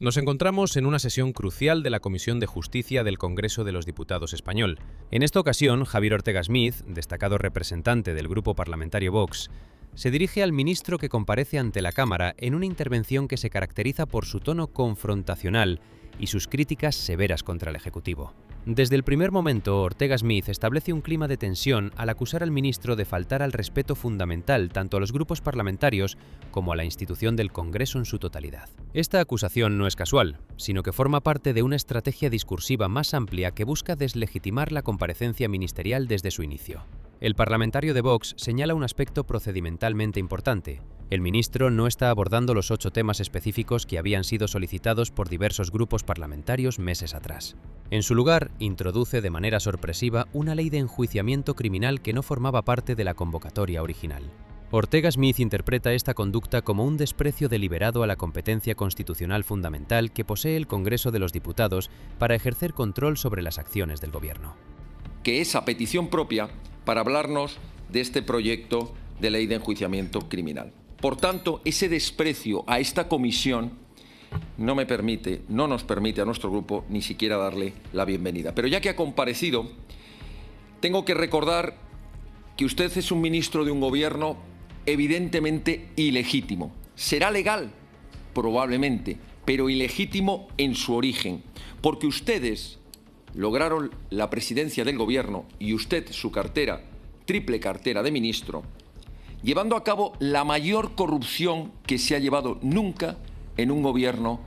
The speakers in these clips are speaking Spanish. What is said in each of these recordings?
Nos encontramos en una sesión crucial de la Comisión de Justicia del Congreso de los Diputados español. En esta ocasión, Javier Ortega Smith, destacado representante del grupo parlamentario Vox, se dirige al ministro que comparece ante la Cámara en una intervención que se caracteriza por su tono confrontacional y sus críticas severas contra el Ejecutivo. Desde el primer momento, Ortega Smith establece un clima de tensión al acusar al ministro de faltar al respeto fundamental tanto a los grupos parlamentarios como a la institución del Congreso en su totalidad. Esta acusación no es casual, sino que forma parte de una estrategia discursiva más amplia que busca deslegitimar la comparecencia ministerial desde su inicio. El parlamentario de Vox señala un aspecto procedimentalmente importante. El ministro no está abordando los 8 temas específicos que habían sido solicitados por diversos grupos parlamentarios meses atrás. En su lugar, introduce de manera sorpresiva una ley de enjuiciamiento criminal que no formaba parte de la convocatoria original. Ortega Smith interpreta esta conducta como un desprecio deliberado a la competencia constitucional fundamental que posee el Congreso de los Diputados para ejercer control sobre las acciones del Gobierno. Que es a petición propia para hablarnos de este proyecto de ley de enjuiciamiento criminal. Por tanto, ese desprecio a esta comisión no nos permite a nuestro grupo ni siquiera darle la bienvenida. Pero ya que ha comparecido, tengo que recordar que usted es un ministro de un gobierno evidentemente ilegítimo. Será legal, probablemente, pero ilegítimo en su origen, porque ustedes lograron la presidencia del gobierno y usted su cartera, triple cartera de ministro, llevando a cabo la mayor corrupción que se ha llevado nunca en un gobierno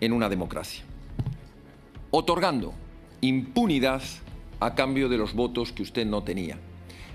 en una democracia, otorgando impunidad a cambio de los votos que usted no tenía,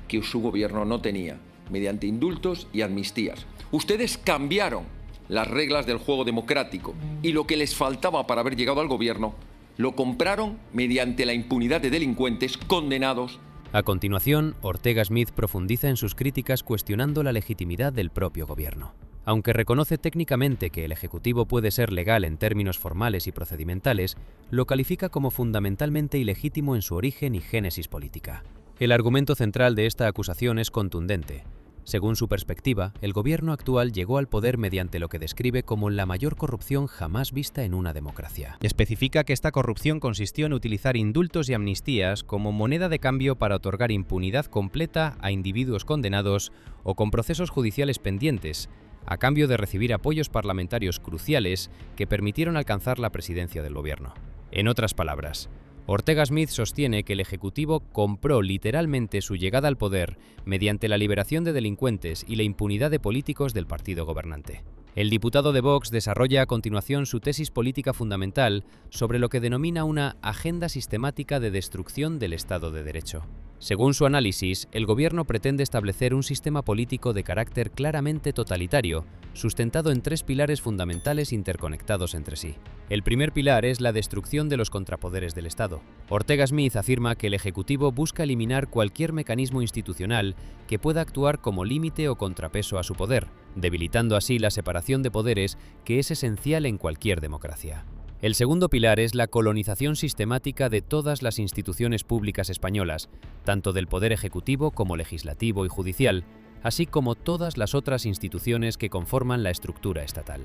que su gobierno no tenía, mediante indultos y amnistías. Ustedes cambiaron las reglas del juego democrático y lo que les faltaba para haber llegado al gobierno lo compraron mediante la impunidad de delincuentes condenados. A continuación, Ortega Smith profundiza en sus críticas cuestionando la legitimidad del propio gobierno. Aunque reconoce técnicamente que el Ejecutivo puede ser legal en términos formales y procedimentales, lo califica como fundamentalmente ilegítimo en su origen y génesis política. El argumento central de esta acusación es contundente. Según su perspectiva, el gobierno actual llegó al poder mediante lo que describe como la mayor corrupción jamás vista en una democracia. Especifica que esta corrupción consistió en utilizar indultos y amnistías como moneda de cambio para otorgar impunidad completa a individuos condenados o con procesos judiciales pendientes, a cambio de recibir apoyos parlamentarios cruciales que permitieron alcanzar la presidencia del gobierno. En otras palabras, Ortega Smith sostiene que el Ejecutivo compró literalmente su llegada al poder mediante la liberación de delincuentes y la impunidad de políticos del partido gobernante. El diputado de Vox desarrolla a continuación su tesis política fundamental sobre lo que denomina una agenda sistemática de destrucción del Estado de Derecho. Según su análisis, el gobierno pretende establecer un sistema político de carácter claramente totalitario, sustentado en 3 pilares fundamentales interconectados entre sí. El primer pilar es la destrucción de los contrapoderes del Estado. Ortega Smith afirma que el Ejecutivo busca eliminar cualquier mecanismo institucional que pueda actuar como límite o contrapeso a su poder, debilitando así la separación de poderes que es esencial en cualquier democracia. El segundo pilar es la colonización sistemática de todas las instituciones públicas españolas, tanto del poder ejecutivo como legislativo y judicial, así como todas las otras instituciones que conforman la estructura estatal.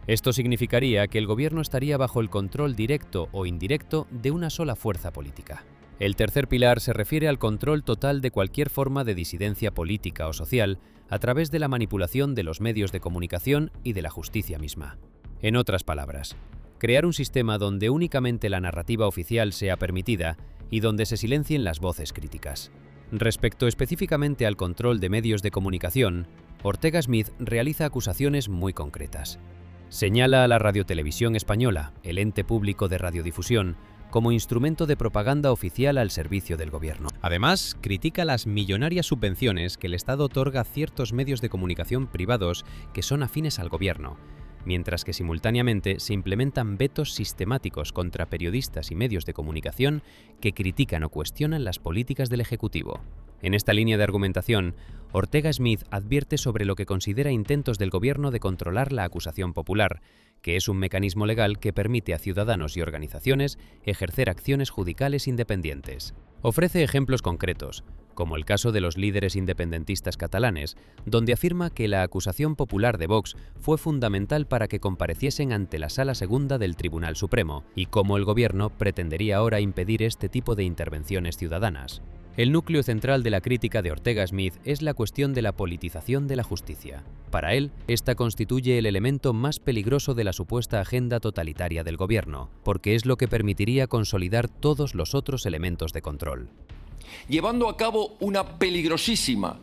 Esto significaría que el gobierno estaría bajo el control directo o indirecto de una sola fuerza política. El tercer pilar se refiere al control total de cualquier forma de disidencia política o social a través de la manipulación de los medios de comunicación y de la justicia misma. En otras palabras, crear un sistema donde únicamente la narrativa oficial sea permitida y donde se silencien las voces críticas. Respecto específicamente al control de medios de comunicación, Ortega Smith realiza acusaciones muy concretas. Señala a la Radiotelevisión Española, el ente público de radiodifusión, como instrumento de propaganda oficial al servicio del gobierno. Además, critica las millonarias subvenciones que el Estado otorga a ciertos medios de comunicación privados que son afines al gobierno, mientras que simultáneamente se implementan vetos sistemáticos contra periodistas y medios de comunicación que critican o cuestionan las políticas del Ejecutivo. En esta línea de argumentación, Ortega Smith advierte sobre lo que considera intentos del gobierno de controlar la acusación popular, que es un mecanismo legal que permite a ciudadanos y organizaciones ejercer acciones judiciales independientes. Ofrece ejemplos concretos, como el caso de los líderes independentistas catalanes, donde afirma que la acusación popular de Vox fue fundamental para que compareciesen ante la Sala Segunda del Tribunal Supremo, y cómo el gobierno pretendería ahora impedir este tipo de intervenciones ciudadanas. El núcleo central de la crítica de Ortega Smith es la cuestión de la politización de la justicia. Para él, esta constituye el elemento más peligroso de la supuesta agenda totalitaria del gobierno, porque es lo que permitiría consolidar todos los otros elementos de control. Llevando a cabo una peligrosísima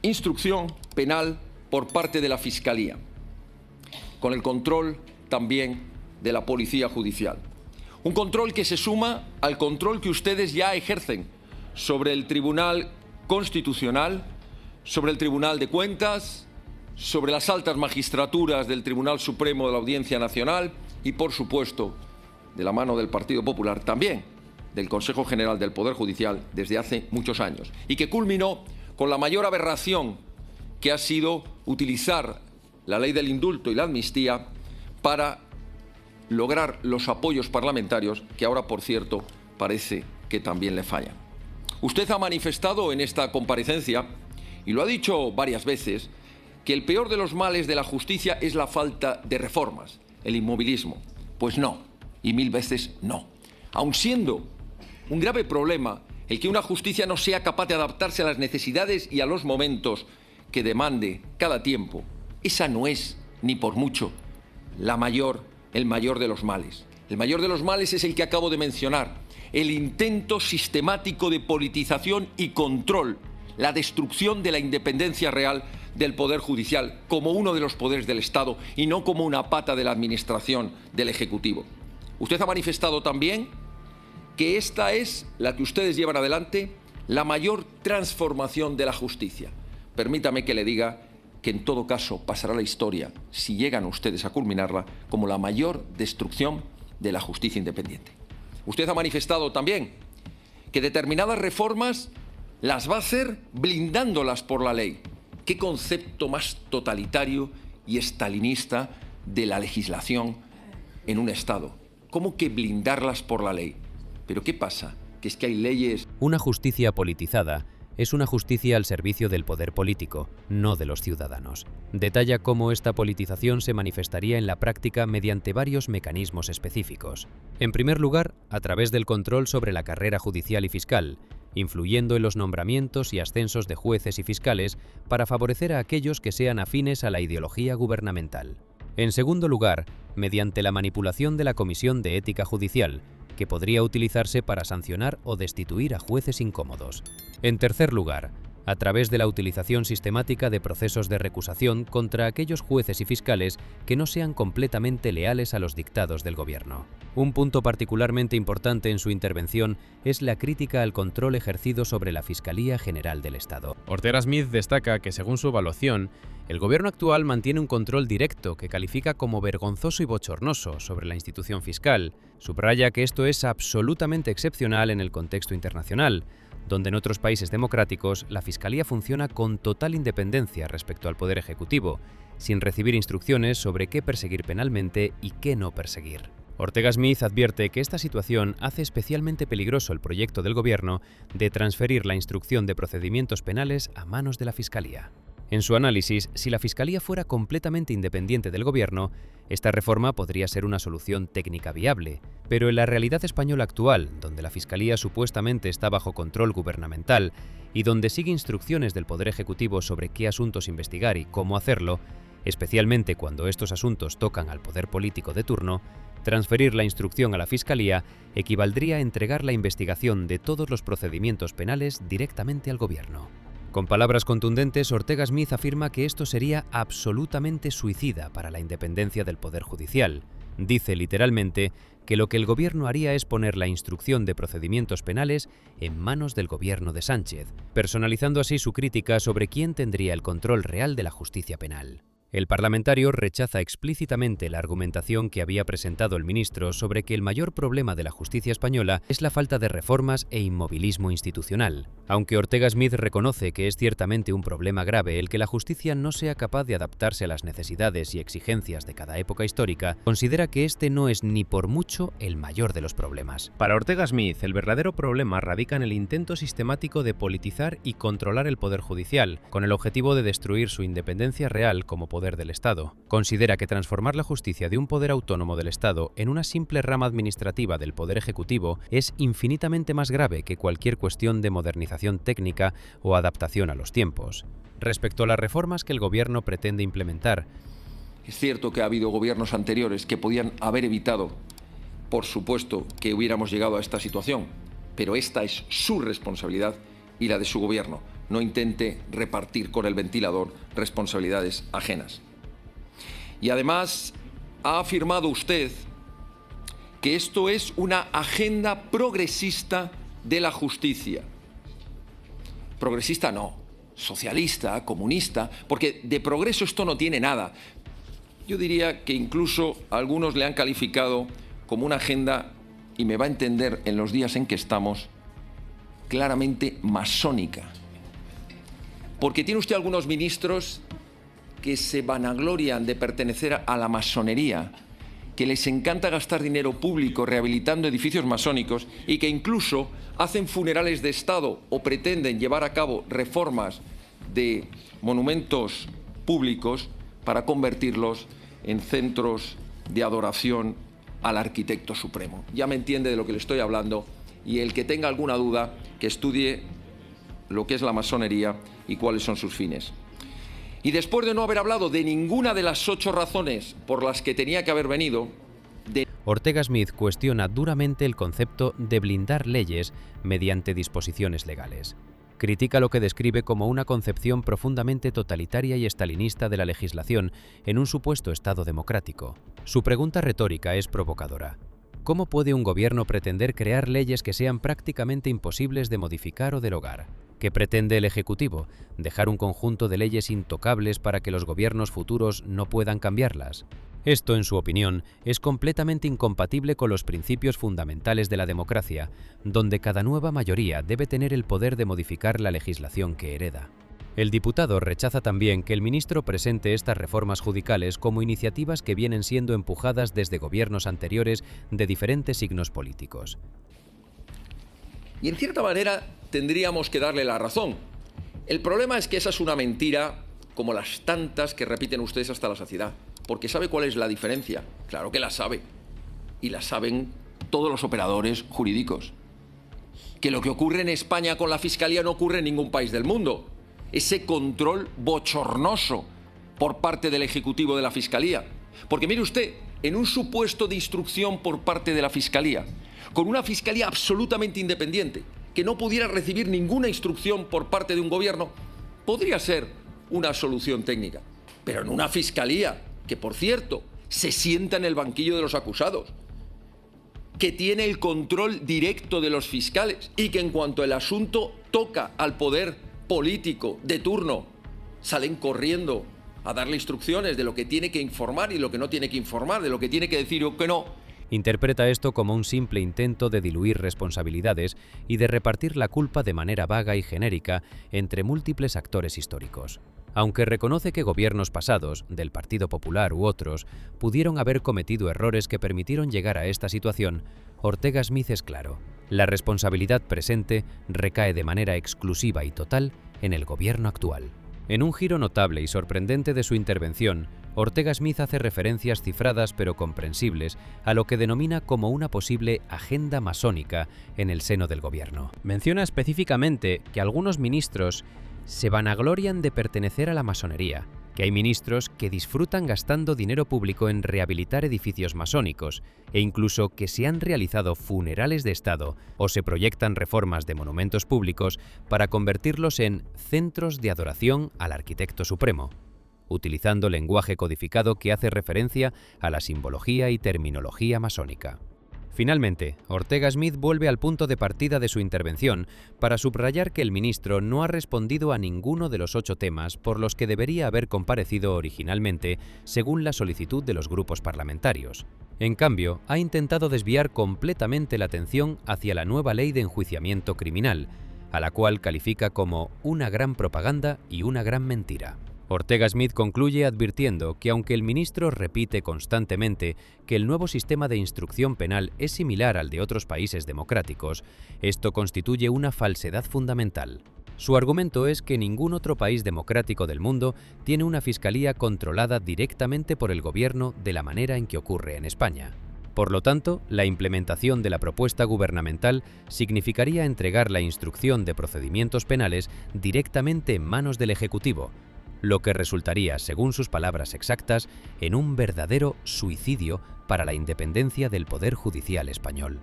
instrucción penal por parte de la Fiscalía, con el control también de la Policía Judicial. Un control que se suma al control que ustedes ya ejercen sobre el Tribunal Constitucional, sobre el Tribunal de Cuentas, sobre las altas magistraturas del Tribunal Supremo de la Audiencia Nacional y, por supuesto, de la mano del Partido Popular, también del Consejo General del Poder Judicial desde hace muchos años, y que culminó con la mayor aberración que ha sido utilizar la ley del indulto y la amnistía para lograr los apoyos parlamentarios que ahora, por cierto, parece que también le fallan. Usted ha manifestado en esta comparecencia, y lo ha dicho varias veces, que el peor de los males de la justicia es la falta de reformas, el inmovilismo. Pues no, y mil veces no. Aun siendo un grave problema el que una justicia no sea capaz de adaptarse a las necesidades y a los momentos que demande cada tiempo, esa no es, ni por mucho, el mayor de los males. El mayor de los males es el que acabo de mencionar, el intento sistemático de politización y control, la destrucción de la independencia real del Poder Judicial como uno de los poderes del Estado y no como una pata de la administración del Ejecutivo. Usted ha manifestado también que esta es la que ustedes llevan adelante, la mayor transformación de la justicia. Permítame que le diga que en todo caso pasará la historia, si llegan ustedes a culminarla, como la mayor destrucción de la justicia independiente. Usted ha manifestado también que determinadas reformas las va a hacer blindándolas por la ley. ¿Qué concepto más totalitario y estalinista de la legislación en un Estado? ¿Cómo que blindarlas por la ley? ¿Pero qué pasa? ¿Que es que hay leyes? Una justicia politizada es una justicia al servicio del poder político, no de los ciudadanos. Detalla cómo esta politización se manifestaría en la práctica mediante varios mecanismos específicos. En primer lugar, a través del control sobre la carrera judicial y fiscal, influyendo en los nombramientos y ascensos de jueces y fiscales para favorecer a aquellos que sean afines a la ideología gubernamental. En segundo lugar, mediante la manipulación de la Comisión de Ética Judicial, que podría utilizarse para sancionar o destituir a jueces incómodos. En tercer lugar, a través de la utilización sistemática de procesos de recusación contra aquellos jueces y fiscales que no sean completamente leales a los dictados del gobierno. Un punto particularmente importante en su intervención es la crítica al control ejercido sobre la Fiscalía General del Estado. Ortega Smith destaca que, según su evaluación, el gobierno actual mantiene un control directo que califica como vergonzoso y bochornoso sobre la institución fiscal. Subraya que esto es absolutamente excepcional en el contexto internacional, donde en otros países democráticos la Fiscalía funciona con total independencia respecto al Poder Ejecutivo, sin recibir instrucciones sobre qué perseguir penalmente y qué no perseguir. Ortega Smith advierte que esta situación hace especialmente peligroso el proyecto del gobierno de transferir la instrucción de procedimientos penales a manos de la Fiscalía. En su análisis, si la Fiscalía fuera completamente independiente del gobierno, esta reforma podría ser una solución técnica viable, pero en la realidad española actual, donde la Fiscalía supuestamente está bajo control gubernamental y donde sigue instrucciones del Poder Ejecutivo sobre qué asuntos investigar y cómo hacerlo, especialmente cuando estos asuntos tocan al poder político de turno, transferir la instrucción a la Fiscalía equivaldría a entregar la investigación de todos los procedimientos penales directamente al gobierno. Con palabras contundentes, Ortega Smith afirma que esto sería absolutamente suicida para la independencia del Poder Judicial. Dice literalmente que lo que el gobierno haría es poner la instrucción de procedimientos penales en manos del gobierno de Sánchez, personalizando así su crítica sobre quién tendría el control real de la justicia penal. El parlamentario rechaza explícitamente la argumentación que había presentado el ministro sobre que el mayor problema de la justicia española es la falta de reformas e inmovilismo institucional. Aunque Ortega Smith reconoce que es ciertamente un problema grave el que la justicia no sea capaz de adaptarse a las necesidades y exigencias de cada época histórica, considera que este no es ni por mucho el mayor de los problemas. Para Ortega Smith, el verdadero problema radica en el intento sistemático de politizar y controlar el poder judicial, con el objetivo de destruir su independencia real como poder del Estado. Considera que transformar la justicia de un poder autónomo del Estado en una simple rama administrativa del poder ejecutivo es infinitamente más grave que cualquier cuestión de modernización técnica o adaptación a los tiempos. Respecto a las reformas que el gobierno pretende implementar, es cierto que ha habido gobiernos anteriores que podían haber evitado, por supuesto, que hubiéramos llegado a esta situación, pero esta es su responsabilidad y la de su gobierno. No intente repartir con el ventilador responsabilidades ajenas. Y además ha afirmado usted que esto es una agenda progresista de la justicia. Progresista no, socialista, comunista, porque de progreso esto no tiene nada. Yo diría que incluso algunos le han calificado como una agenda, y me va a entender en los días en que estamos, claramente masónica. Porque tiene usted algunos ministros que se vanaglorian de pertenecer a la masonería, que les encanta gastar dinero público rehabilitando edificios masónicos y que incluso hacen funerales de Estado o pretenden llevar a cabo reformas de monumentos públicos para convertirlos en centros de adoración al arquitecto supremo. Ya me entiende de lo que le estoy hablando, y el que tenga alguna duda, que estudie lo que es la masonería y cuáles son sus fines. Y después de no haber hablado de ninguna de las 8 razones por las que tenía que haber venido, Ortega Smith cuestiona duramente el concepto de blindar leyes mediante disposiciones legales. Critica lo que describe como una concepción profundamente totalitaria y estalinista de la legislación en un supuesto Estado democrático. Su pregunta retórica es provocadora. ¿Cómo puede un gobierno pretender crear leyes que sean prácticamente imposibles de modificar o derogar? ¿Qué pretende el Ejecutivo? ¿Dejar un conjunto de leyes intocables para que los gobiernos futuros no puedan cambiarlas? Esto, en su opinión, es completamente incompatible con los principios fundamentales de la democracia, donde cada nueva mayoría debe tener el poder de modificar la legislación que hereda. El diputado rechaza también que el ministro presente estas reformas judiciales como iniciativas que vienen siendo empujadas desde gobiernos anteriores de diferentes signos políticos. Y en cierta manera tendríamos que darle la razón. El problema es que esa es una mentira como las tantas que repiten ustedes hasta la saciedad. Porque ¿sabe cuál es la diferencia? Claro que la sabe. Y la saben todos los operadores jurídicos. Que lo que ocurre en España con la Fiscalía no ocurre en ningún país del mundo. Ese control bochornoso por parte del Ejecutivo de la Fiscalía. Porque mire usted, en un supuesto de instrucción por parte de la Fiscalía, con una Fiscalía absolutamente independiente, que no pudiera recibir ninguna instrucción por parte de un gobierno, podría ser una solución técnica. Pero en una Fiscalía que, por cierto, se sienta en el banquillo de los acusados, que tiene el control directo de los fiscales y que en cuanto el asunto toca al poder político de turno, salen corriendo a darle instrucciones de lo que tiene que informar y lo que no tiene que informar, de lo que tiene que decir o que no. Interpreta esto como un simple intento de diluir responsabilidades y de repartir la culpa de manera vaga y genérica entre múltiples actores históricos. Aunque reconoce que gobiernos pasados, del Partido Popular u otros, pudieron haber cometido errores que permitieron llegar a esta situación, Ortega Smith es claro: la responsabilidad presente recae de manera exclusiva y total en el gobierno actual. En un giro notable y sorprendente de su intervención, Ortega Smith hace referencias cifradas pero comprensibles a lo que denomina como una posible agenda masónica en el seno del gobierno. Menciona específicamente que algunos ministros se vanaglorian de pertenecer a la masonería, que hay ministros que disfrutan gastando dinero público en rehabilitar edificios masónicos e incluso que se han realizado funerales de Estado o se proyectan reformas de monumentos públicos para convertirlos en centros de adoración al arquitecto supremo, utilizando lenguaje codificado que hace referencia a la simbología y terminología masónica. Finalmente, Ortega Smith vuelve al punto de partida de su intervención para subrayar que el ministro no ha respondido a ninguno de los 8 temas por los que debería haber comparecido originalmente, según la solicitud de los grupos parlamentarios. En cambio, ha intentado desviar completamente la atención hacia la nueva ley de enjuiciamiento criminal, a la cual califica como una gran propaganda y una gran mentira. Ortega Smith concluye advirtiendo que aunque el ministro repite constantemente que el nuevo sistema de instrucción penal es similar al de otros países democráticos, esto constituye una falsedad fundamental. Su argumento es que ningún otro país democrático del mundo tiene una fiscalía controlada directamente por el gobierno de la manera en que ocurre en España. Por lo tanto, la implementación de la propuesta gubernamental significaría entregar la instrucción de procedimientos penales directamente en manos del Ejecutivo, lo que resultaría, según sus palabras exactas, en un verdadero suicidio para la independencia del Poder Judicial español.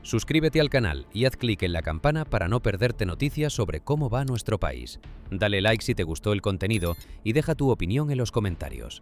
Suscríbete al canal y haz clic en la campana para no perderte noticias sobre cómo va nuestro país. Dale like si te gustó el contenido y deja tu opinión en los comentarios.